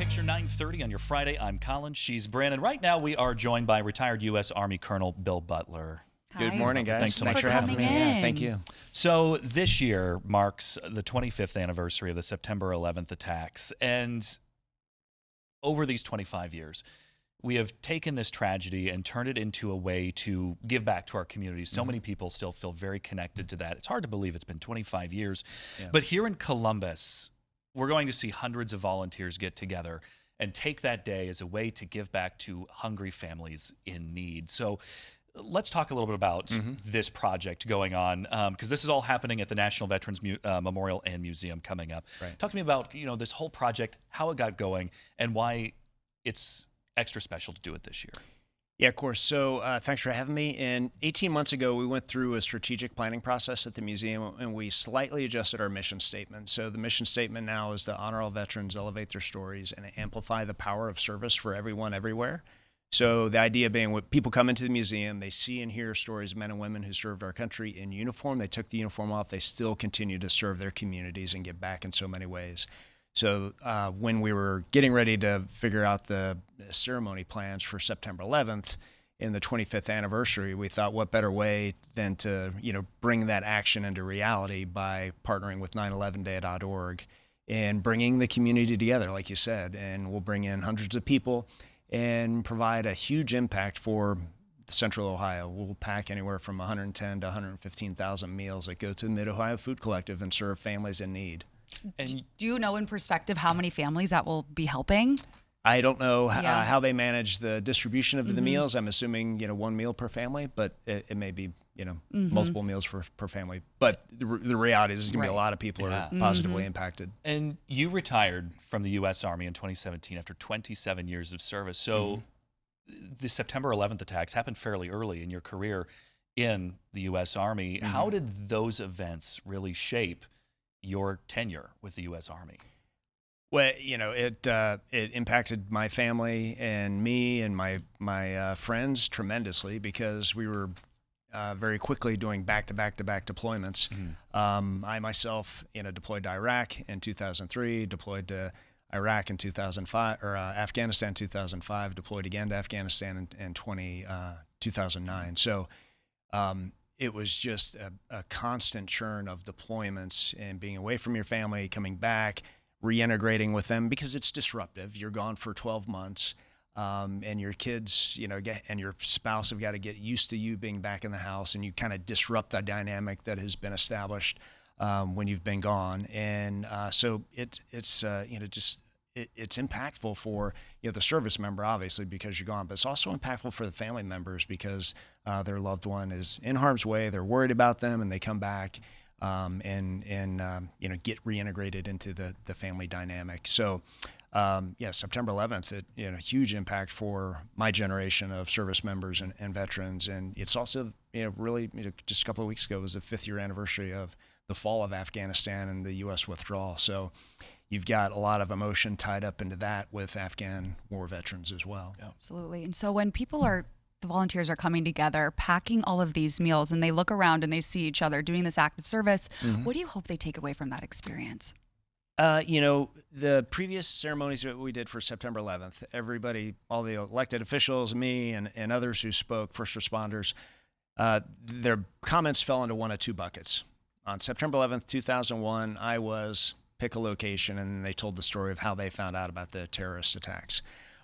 Picture 9:30 on your Friday. I'm Colin. She's Brandon. Right now, we are joined by retired U.S. Army Colonel Bill Butler. Good morning, guys. Thanks so much for having me. Yeah, thank you. So this year marks the 25th anniversary of the September 11th attacks. And over these 25 years, we have taken this tragedy and turned it into a way to give back to our communities. So many people still feel very connected to that. It's hard to believe it's been 25 years. Yeah. But here in Columbus, we're going to see hundreds of volunteers get together and take that day as a way to give back to hungry families in need. So let's talk a little bit about this project going on, because this is all happening at the National Veterans Memorial and Museum coming up. Right. Talk to me about this whole project, how it got going, and why it's extra special to do it this year. Yeah, of course. So thanks for having me. And 18 months ago, we went through a strategic planning process at the museum, and we slightly adjusted our mission statement. So the mission statement now is to honor all veterans, elevate their stories, and amplify the power of service for everyone, everywhere. So the idea being, when people come into the museum, they see and hear stories of men and women who served our country in uniform. They took the uniform off. They still continue to serve their communities and give back in so many ways. So when we were getting ready to figure out the ceremony plans for September 11th in the 25th anniversary, we thought what better way than to bring that action into reality by partnering with 911day.org and bringing the community together, like you said. And we'll bring in hundreds of people and provide a huge impact for Central Ohio. We'll pack anywhere from 110 to 115,000 meals that go to the Mid-Ohio Food Collective and serve families in need. And do you know in perspective how many families that will be helping? I don't know how they manage the distribution of the meals. I'm assuming one meal per family, but it may be multiple meals per family. But the reality is there's going to be a lot of people who are positively impacted. And you retired from the U.S. Army in 2017 after 27 years of service. So the September 11th attacks happened fairly early in your career in the U.S. Army. How did those events really shape your tenure with the U.S. Army? Well, it impacted my family and me and my friends tremendously, because we were very quickly doing back-to-back deployments. I myself, deployed to Iraq in 2003, deployed to Iraq in 2005, or Afghanistan in 2005, deployed again to Afghanistan in 2009. So it was just a constant churn of deployments and being away from your family, coming back, reintegrating with them, because it's disruptive. You're gone for 12 months, and your kids, and your spouse have got to get used to you being back in the house, and you kind of disrupt the dynamic that has been established when you've been gone. And so it's impactful for the service member, obviously, because you're gone, but it's also impactful for the family members, because their loved one is in harm's way. They're worried about them, and they come back and get reintegrated into the family dynamic. So September 11th, a huge impact for my generation of service members and veterans. And it's also really just a couple of weeks ago was the 5th year anniversary of the fall of Afghanistan and the U.S. withdrawal. So you've got a lot of emotion tied up into that with Afghan war veterans as well. Yeah. Absolutely. And so when the volunteers are coming together, packing all of these meals, and they look around and they see each other doing this act of service, what do you hope they take away from that experience? The previous ceremonies that we did for September 11th, everybody, all the elected officials, me and others who spoke, first responders, their comments fell into one of two buckets. On September 11th, 2001, I was pick a location, and they told the story of how they found out about the terrorist attacks.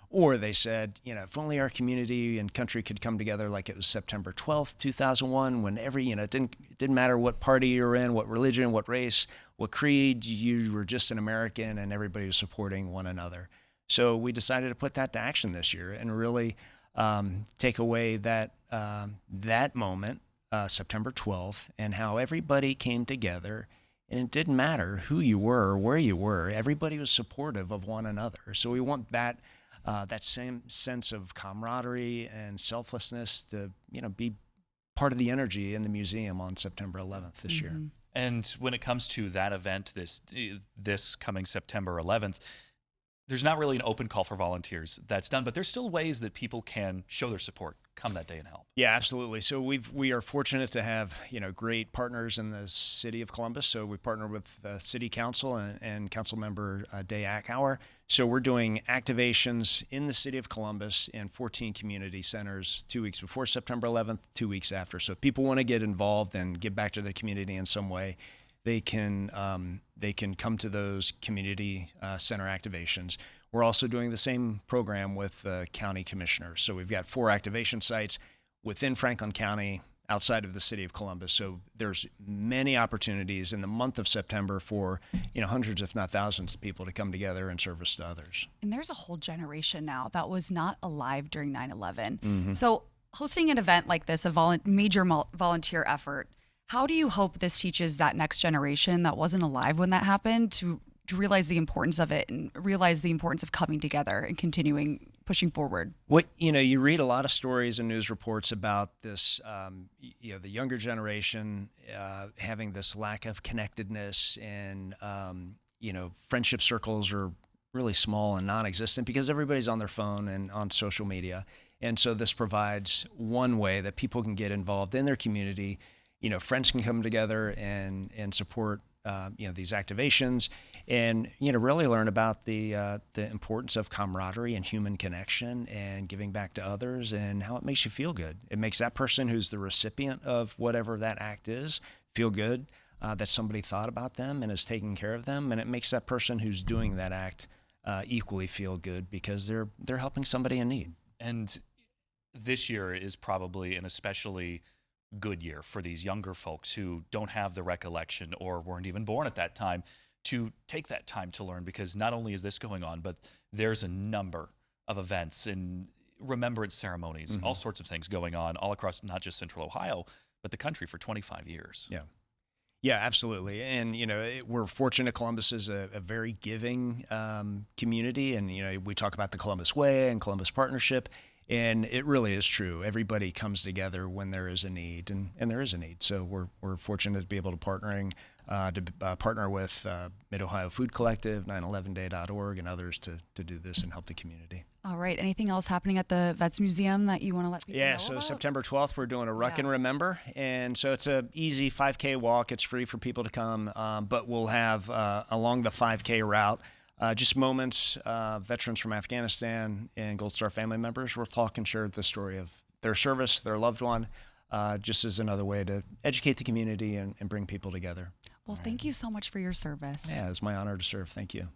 Or they said, if only our community and country could come together like it was September 12th, 2001, when it didn't matter what party you're in, what religion, what race, what creed, you were just an American, and everybody was supporting one another. So we decided to put that to action this year and really take away that moment, September 12th, and how everybody came together. And it didn't matter who you were or where you were. Everybody was supportive of one another. So we want that same sense of camaraderie and selflessness to, be part of the energy in the museum on September 11th this year. And when it comes to that event, this coming September 11th, there's not really an open call for volunteers that's done, but there's still ways that people can show their support, come that day and help. Yeah, absolutely. So we are fortunate to have, great partners in the city of Columbus. So we partner with the city council and council member Day Ackhauer. So we're doing activations in the city of Columbus in 14 community centers 2 weeks before September 11th, 2 weeks after. So if people want to get involved and give back to the community in some way, they can come to those community center activations. We're also doing the same program with county commissioners. So we've got 4 activation sites within Franklin County, outside of the city of Columbus. So there's many opportunities in the month of September for hundreds, if not thousands, of people to come together and service to others. And there's a whole generation now that was not alive during 9/11. Mm-hmm. So hosting an event like this, a major volunteer effort, how do you hope this teaches that next generation that wasn't alive when that happened to realize the importance of it and realize the importance of coming together and pushing forward? You read a lot of stories and news reports about this, the younger generation having this lack of connectedness, and, friendship circles are really small and non-existent because everybody's on their phone and on social media. And so this provides one way that people can get involved in their community. Friends can come together and support these activations, and really learn about the importance of camaraderie and human connection and giving back to others, and how it makes you feel good. It makes that person who's the recipient of whatever that act is feel good, that somebody thought about them and is taking care of them, and it makes that person who's doing that act equally feel good because they're helping somebody in need. And this year is probably an especially good year for these younger folks who don't have the recollection or weren't even born at that time to take that time to learn, because not only is this going on, but there's a number of events and remembrance ceremonies, all sorts of things going on all across not just Central Ohio, but the country for 25 years. Yeah, absolutely. And, we're fortunate Columbus is a very giving community. And, we talk about the Columbus Way and Columbus Partnership. And it really is true. Everybody comes together when there is a need, and there is a need. So we're fortunate to be able to partner with Mid-Ohio Food Collective, 911day.org, and others to do this and help the community. All right. Anything else happening at the Vets Museum that you want to let people know So about? September 12th, we're doing a Ruck and Remember. And so it's an easy 5K walk. It's free for people to come, but we'll have along the 5K route, just moments, veterans from Afghanistan and Gold Star family members will talk and share the story of their service, their loved one, just as another way to educate the community and bring people together. Well, thank you so much for your service. Yeah, it's my honor to serve. Thank you.